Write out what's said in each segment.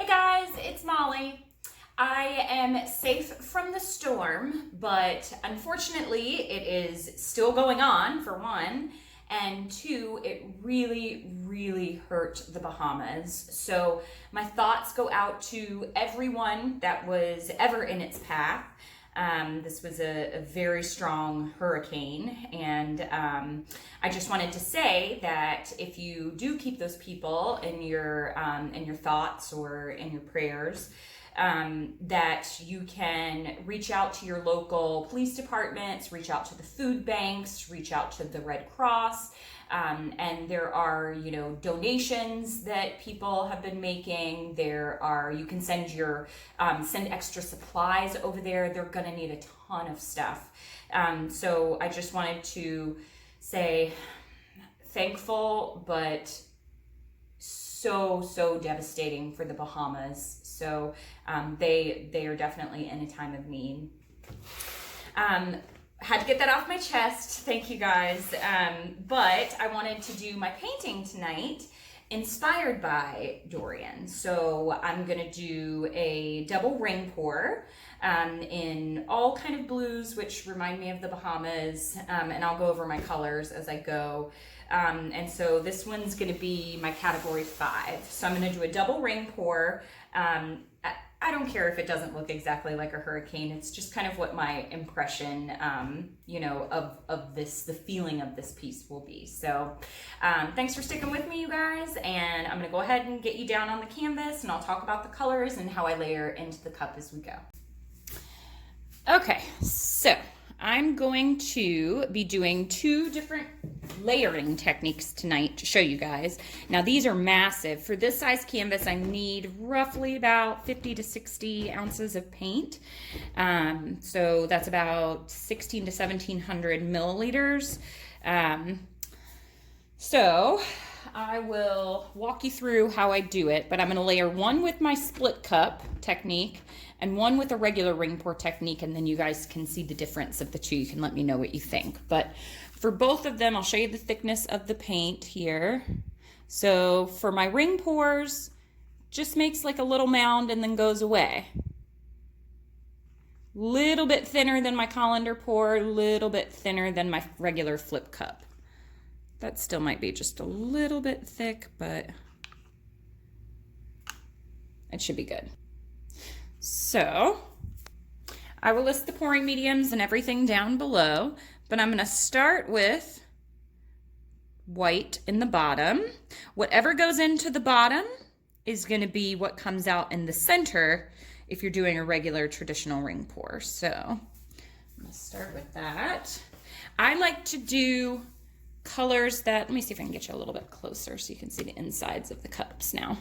Hey guys, it's Molly. I am safe from the storm, but unfortunately it is still going on, for one, and two, it really hurt the Bahamas. So my thoughts go out to everyone that was ever in its path. This was a very strong hurricane, and I just wanted to say that if you do keep those people in your thoughts or in your prayers, that you can reach out to your local police departments, reach out to the food banks, reach out to the Red Cross. And there are, donations that people have been making. You can send send extra supplies over there. They're going to need a ton of stuff. So I just wanted to say thankful, but so devastating for the Bahamas. So they are definitely in a time of need. Had to get that off my chest. Thank you guys. But I wanted to do my painting tonight inspired by Dorian. So I'm gonna do a double ring pour in all kind of blues, which remind me of the Bahamas. And I'll go over my colors as I go. And so this one's gonna be my category 5. So I'm gonna do a double ring pour. I don't care if it doesn't look exactly like a hurricane. It's just kind of what my impression, of this, the feeling of this piece will be. So thanks for sticking with me, you guys. And I'm going to go ahead and get you down on the canvas, and I'll talk about the colors and how I layer into the cup as we go. Okay, so I'm going to be doing 2 different layering techniques tonight to show you guys. Now these are massive. For this size canvas, I need roughly about 50 to 60 ounces of paint. So that's about 16 to 1700 milliliters. So I will walk you through how I do it, but I'm going to layer one with my split cup technique and one with a regular ring pour technique, and then you guys can see the difference of the two. You can let me know what you think. But for both of them, I'll show you the thickness of the paint here. So for my ring pours, just makes like a little mound and then goes away. Little bit thinner than my colander pour, little bit thinner than my regular flip cup. That still might be just a little bit thick, but it should be good. So I will list the pouring mediums and everything down below, but I'm going to start with white in the bottom. Whatever goes into the bottom is going to be what comes out in the center if you're doing a regular traditional ring pour. So I'm going to start with that. I like to do colors that, let me see if I can get you a little bit closer so you can see the insides of the cups now.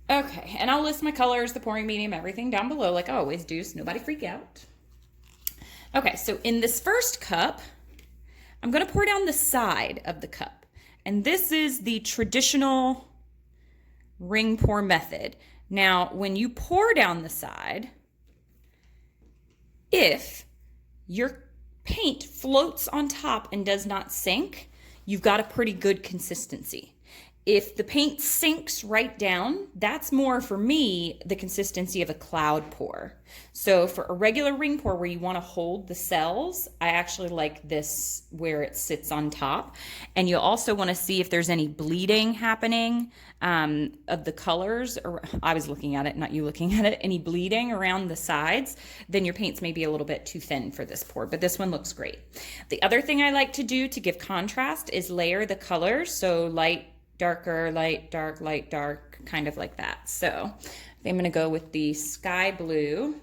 Okay, and I'll list my colors, the pouring medium, everything down below like I always do, so nobody freak out. Okay, so in this first cup, I'm gonna pour down the side of the cup. And this is the traditional ring pour method. Now, when you pour down the side, if your paint floats on top and does not sink, you've got a pretty good consistency. If the paint sinks right down, that's more, for me, the consistency of a cloud pour. So for a regular ring pour where you want to hold the cells, I actually like this where it sits on top. And you'll also want to see if there's any bleeding happening of the colors, or I was looking at it, not you looking at it, any bleeding around the sides, then your paints may be a little bit too thin for this pour, but this one looks great. The other thing I like to do to give contrast is layer the colors. So light, darker, light, dark, kind of like that. So I'm going to go with the sky blue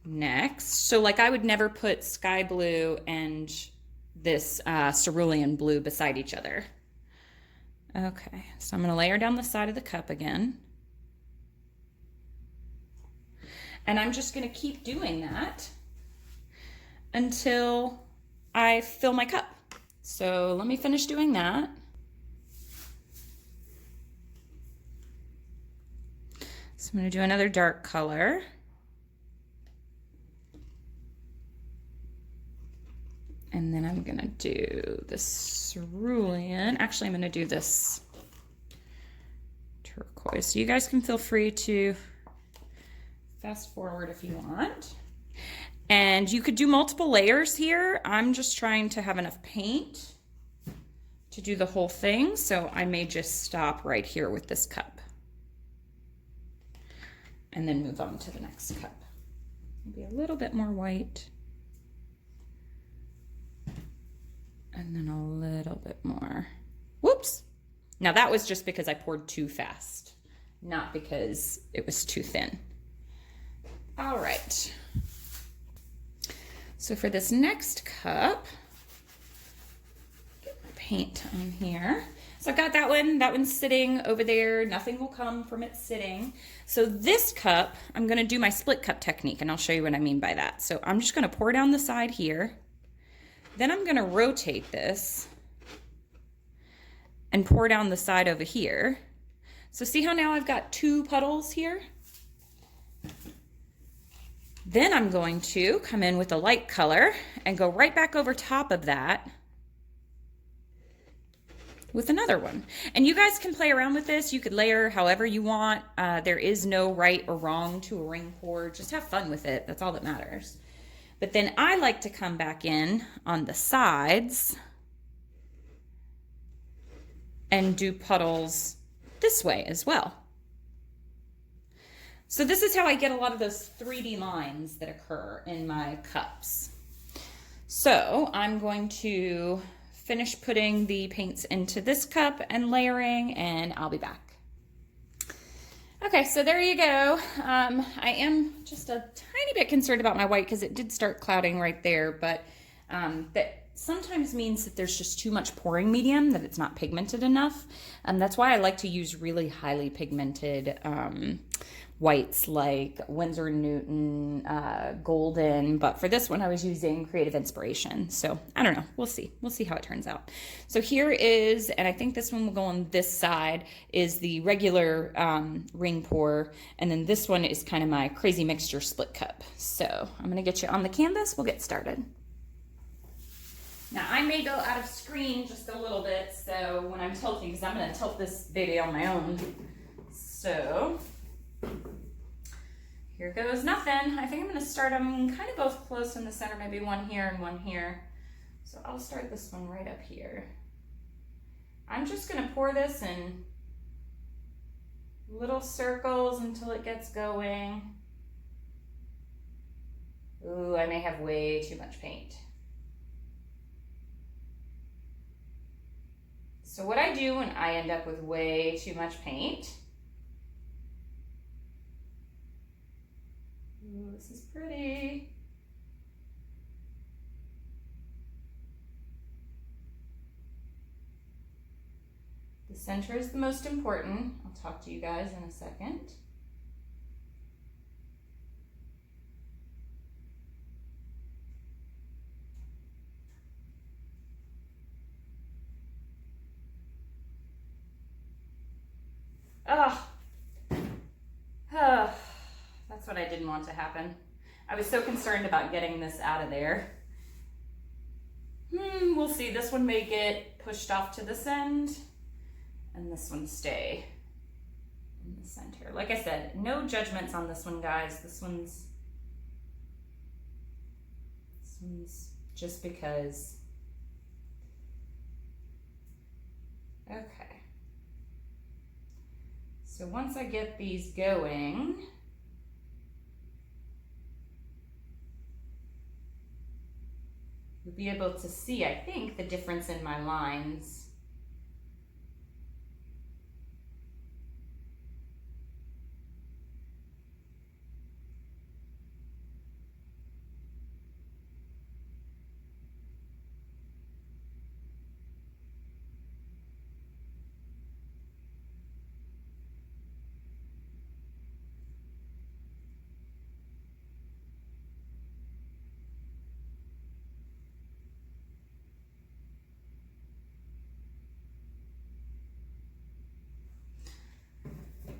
next. So like I would never put sky blue and this cerulean blue beside each other. Okay, so I'm going to layer down the side of the cup again. And I'm just going to keep doing that until I fill my cup. So let me finish doing that. So I'm going to do another dark color. And then I'm going to do this cerulean. Actually, I'm going to do this turquoise. So you guys can feel free to fast forward if you want. And you could do multiple layers here. I'm just trying to have enough paint to do the whole thing, so I may just stop right here with this cup and then move on to the next cup. Maybe a little bit more white. And then a little bit more. Whoops. Now that was just because I poured too fast, not because it was too thin. All right. So for this next cup, get my paint on here. So I've got that one's sitting over there. Nothing will come from it sitting. So this cup, I'm gonna do my split cup technique, and I'll show you what I mean by that. So I'm just gonna pour down the side here. Then I'm gonna rotate this and pour down the side over here. So see how now I've got two puddles here? Then I'm going to come in with a light color and go right back over top of that with another one. And you guys can play around with this. You could layer however you want. There is no right or wrong to a ring pour. Just have fun with it. That's all that matters. But then I like to come back in on the sides and do puddles this way as well. So this is how I get a lot of those 3D lines that occur in my cups. So I'm going to finish putting the paints into this cup and layering, and I'll be back. Okay, so there you go. I am just a tiny bit concerned about my white because it did start clouding right there, but that sometimes means that there's just too much pouring medium, that it's not pigmented enough. That's why I like to use really highly pigmented whites like Winsor & Newton, Golden, but for this one I was using Creative Inspiration. So I don't know, we'll see how it turns out. So here is, and I think this one will go on this side, is the regular ring pour, and then this one is kind of my crazy mixture split cup. So I'm gonna get you on the canvas, we'll get started. Now I may go out of screen just a little bit, so when I'm tilting, because I'm gonna tilt this baby on my own. So here goes nothing. I think I'm gonna start them kind of both close in the center, maybe one here and one here. So I'll start this one right up here. I'm just gonna pour this in little circles until it gets going. Ooh, I may have way too much paint. So what I do when I end up with way too much paint, ooh, this is pretty. The center is the most important. I'll talk to you guys in a second. That's what I didn't want to happen. I was so concerned about getting this out of there. We'll see. This one may get pushed off to this end, and this one stay in the center. Like I said, no judgments on this one, guys. This one's just because. Okay. So once I get these going, you'll be able to see, I think, the difference in my lines.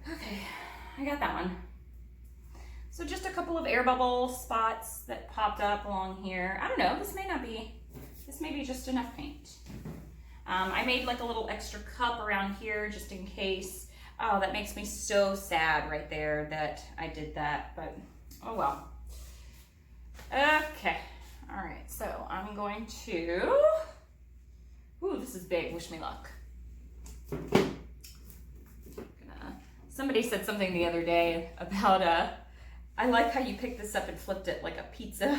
Okay, I got that one. So just a couple of air bubble spots that popped up along here. I don't know, this may be just enough paint. I made like a little extra cup around here just in case. Oh, that makes me so sad right there that I did that, but oh well. Okay, all right, so I'm going to, ooh, this is big, wish me luck. Somebody said something the other day about, I like how you picked this up and flipped it like a pizza.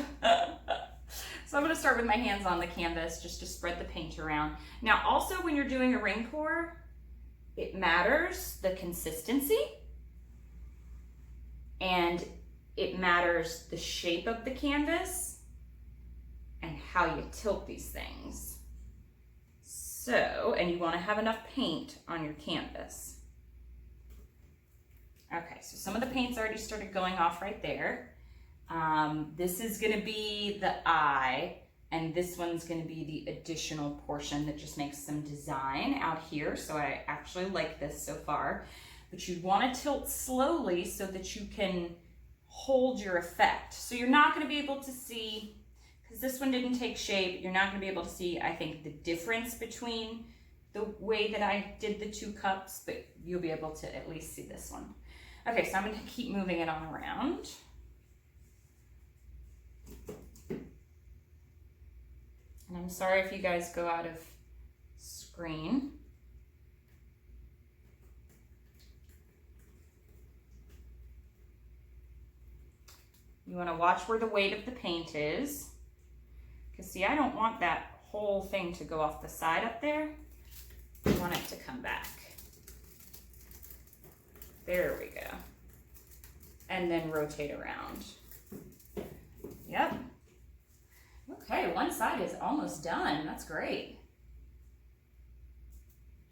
So I'm gonna start with my hands on the canvas just to spread the paint around. Now also when you're doing a ring pour, it matters the consistency and it matters the shape of the canvas and how you tilt these things. So, and you wanna have enough paint on your canvas. Okay, so some of the paint's already started going off right there. This is gonna be the eye, and this one's gonna be the additional portion that just makes some design out here. So I actually like this so far, but you wanna tilt slowly so that you can hold your effect. So you're not gonna be able to see, because this one didn't take shape, you're not gonna be able to see, I think, the difference between the way that I did the two cups, but you'll be able to at least see this one. Okay, so I'm gonna keep moving it on around. And I'm sorry if you guys go out of screen. You want to watch where the weight of the paint is. Because see, I don't want that whole thing to go off the side up there. I want it to come back. There we go. And then rotate around. Yep. Okay, one side is almost done. That's great.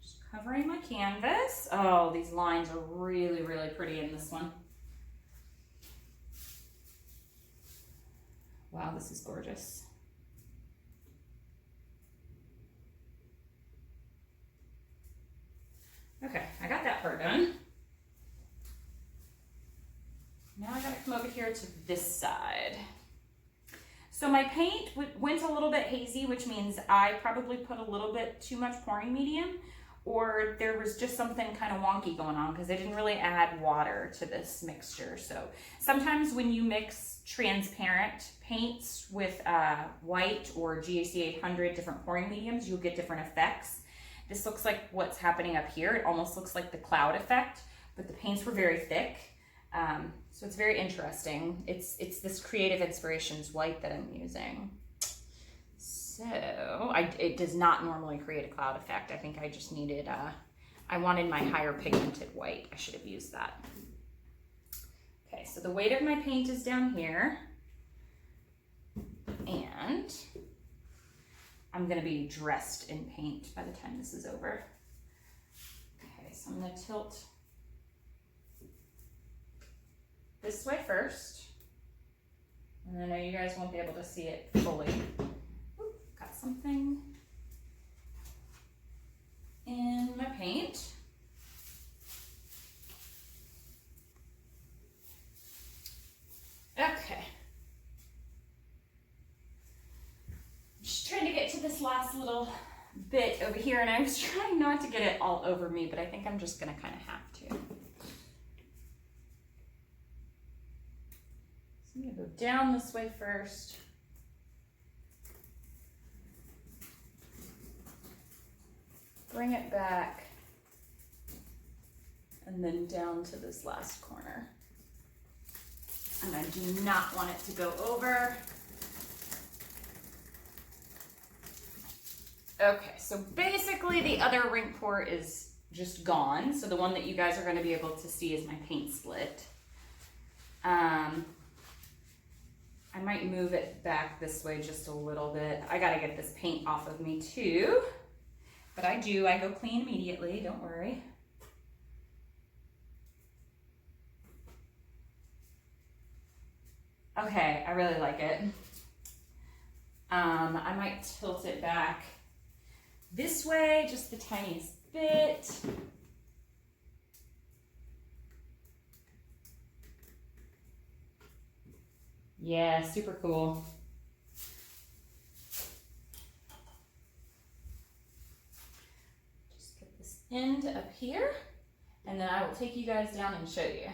Just covering my canvas. Oh, these lines are really, really pretty in this one. Wow, this is gorgeous. Okay, I got that part done. Now I gotta come over here to this side. So my paint went a little bit hazy, which means I probably put a little bit too much pouring medium, or there was just something kind of wonky going on because I didn't really add water to this mixture. So sometimes when you mix transparent paints with white or GAC 800 different pouring mediums, you'll get different effects. This looks like what's happening up here. It almost looks like the cloud effect, but the paints were very thick. So it's very interesting. It's this Creative Inspirations white that I'm using. So it does not normally create a cloud effect. I think I just needed, I wanted my higher pigmented white. I should have used that. Okay, so the weight of my paint is down here. And I'm gonna be dressed in paint by the time this is over. Okay, so I'm gonna tilt this way first. And I know you guys won't be able to see it fully. Oop, got something in my paint. Okay. Just trying to get to this last little bit over here, and I was trying not to get it all over me, but I think I'm just gonna kind of have to. I'm gonna go down this way first. Bring it back. And then down to this last corner. And I do not want it to go over. Okay, so basically the other ring pour is just gone. So the one that you guys are gonna be able to see is my paint split. I might move it back this way just a little bit. I gotta get this paint off of me too. But I go clean immediately, don't worry. Okay, I really like it. I might tilt it back this way, just the tiniest bit. Yeah, super cool. Just get this end up here. and then I will take you guys down and show you.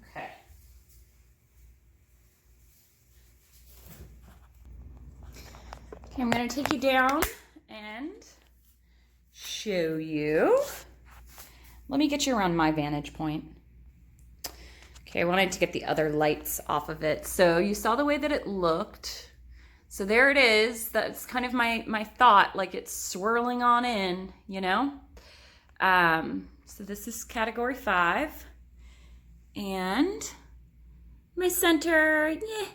Okay. Okay, I'm going to take you down and show you. Let me get you around my vantage point. Okay, I wanted to get the other lights off of it. So you saw the way that it looked. So there it is. That's kind of my thought, like it's swirling on in, you know? So this is category 5. And my center, yeah,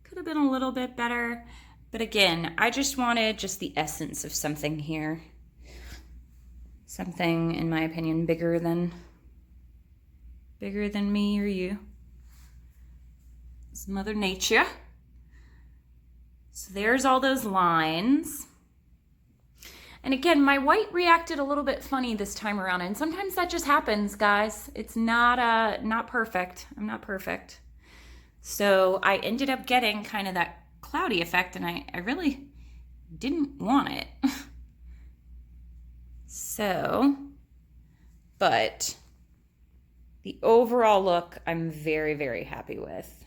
could have been a little bit better. But again, I just wanted just the essence of something here. Something, in my opinion, bigger than me or you. It's Mother Nature. So there's all those lines. And again, my white reacted a little bit funny this time around, and sometimes that just happens, guys. It's not perfect. I'm not perfect. So I ended up getting kind of that cloudy effect, and I really didn't want it. So, but the overall look, I'm very, very happy with.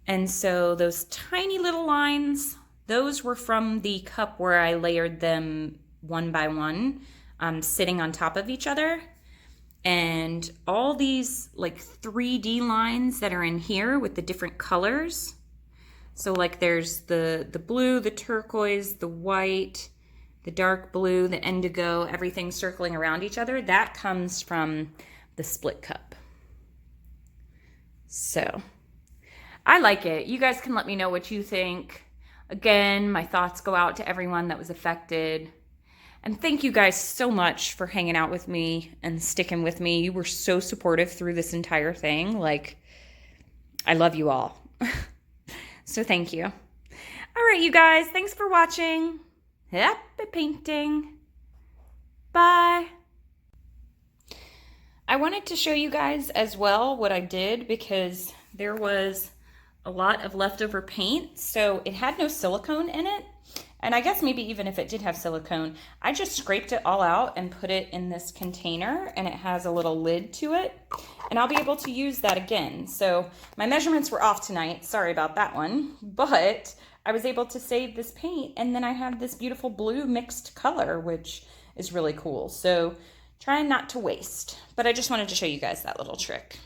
And so those tiny little lines, those were from the cup where I layered them one by one, sitting on top of each other. And all these like 3D lines that are in here with the different colors. So like there's the blue, the turquoise, the white, the dark blue, the indigo, everything circling around each other. That comes from the split cup. So I like it. You guys can let me know what you think. Again, my thoughts go out to everyone that was affected. And thank you guys so much for hanging out with me and sticking with me. You were so supportive through this entire thing. Like, I love you all. So thank you. All right, you guys. Thanks for watching. Happy painting. Bye. I wanted to show you guys as well what I did because there was a lot of leftover paint. So it had no silicone in it. And I guess maybe even if it did have silicone, I just scraped it all out and put it in this container, and it has a little lid to it. And I'll be able to use that again. So my measurements were off tonight. Sorry about that one. But I was able to save this paint, and then I have this beautiful blue mixed color, which is really cool. So trying not to waste. But I just wanted to show you guys that little trick.